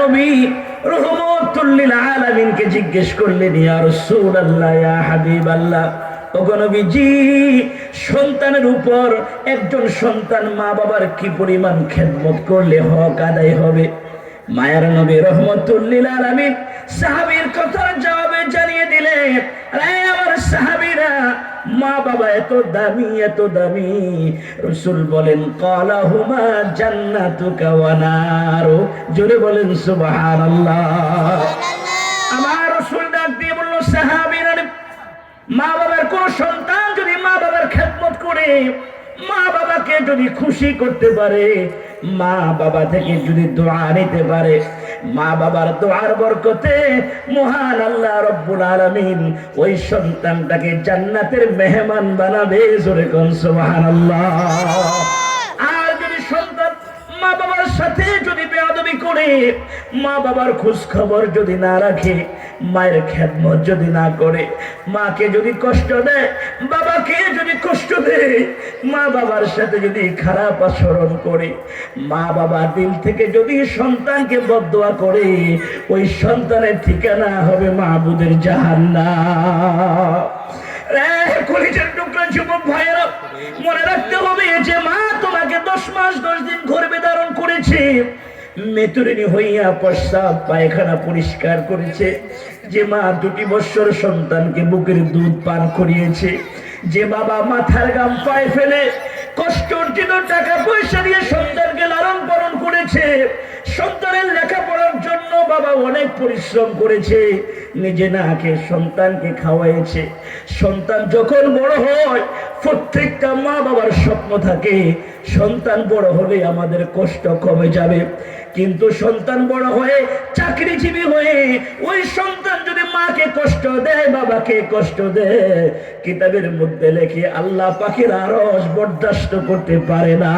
নবী রহমাতুল লিল আলামিনকে জিজ্ঞেস করলেন, ইয়া রাসূলুল্লাহ, ইয়া হাবিবাল্লাহ, ওগো নবীজি, সন্তানের উপর একজন সন্তান মা বাবার কি পরিমাণ খেদমত করলে হক আদায় হবে? মায়ের নবী রহমাতুল লিল আলামিন সাহাবীর কথার জবাবে জানিয়ে দিলেন, আরে আমার সাহাবীরা, মা বাবা এত দামি, এত দামি। রাসূল বলেন, ক্বালাহুমা জান্নাতুকা ওয়া নারু। জোরে বলেন সুবহানাল্লাহ। আমার রাসূল ডাক দিয়ে বলল, সাহাবীরা, মা বাবার কোন সন্তান যদি মা বাবার খেদমত করে, মা বাবাকে যদি খুশি করতে পারে, মা বাবা থেকে যদি দোয়া নিতে পারে, মা বাবার দোয়ার বরকতে মহান আল্লাহ রব্বুল আলামিন ওই সন্তানটাকে জান্নাতের মেহমান বানাবে। জোরে কোন সুবহানাল্লাহ। আর যদি সন্তান মা বাবার সাথে যদি বেয়াদবি করে, মা বাবার খোঁজ খবর যদি না রাখে, মায়ের খেদমত যদি না করে, মাকে যদি কষ্ট দেয়, বাবাকে যদি কষ্ট দেয়, মা বাবার সাথে যদি খারাপ আচরণ করে, মা বাবা দিল থেকে যদি সন্তানকে বদদোয়া করে, ওই সন্তানের ঠিকানা হবে মাবুদের জাহান্নাম। কলিজার টুকরা যুবক ভাইয়েরা, মনে রাখতে হবে যে মা তোমাকে 10 মাস 10 দিন গর্ভে ধারণ করেছে, মেতুরিনী হইয়া প্রস্রাব পায়খানা পরিষ্কার করেছে, যে মা 2 বছর সন্তানকে বুকের দুধ পান করিয়েছে, যে বাবা মাথার ঘাম পায়ে ফেলে কষ্ট অর্জিত টাকা পয়সা দিয়ে সন্তানকে লালন পালন করেছে, সন্তানের লেখাপড়ার জন্য বাবা অনেক পরিশ্রম করেছে, নিজে না খেয়ে সন্তানকে খাওয়াইছে। সন্তান যখন বড় হয়, প্রত্যেকটা মা বাবার স্বপ্ন থাকে সন্তান বড় হলে আমাদের কষ্ট কমে যাবে। কিন্তু সন্তান বড় হয়ে চাকরিজীবী হয়ে ওই সন্তান যদি মাকে কষ্ট দেয়, বাবাকে কষ্ট দেয়, কিতাবের মধ্যে লেখে আল্লাহ পাকের আরশ বরদাস্ত করতে পারে না।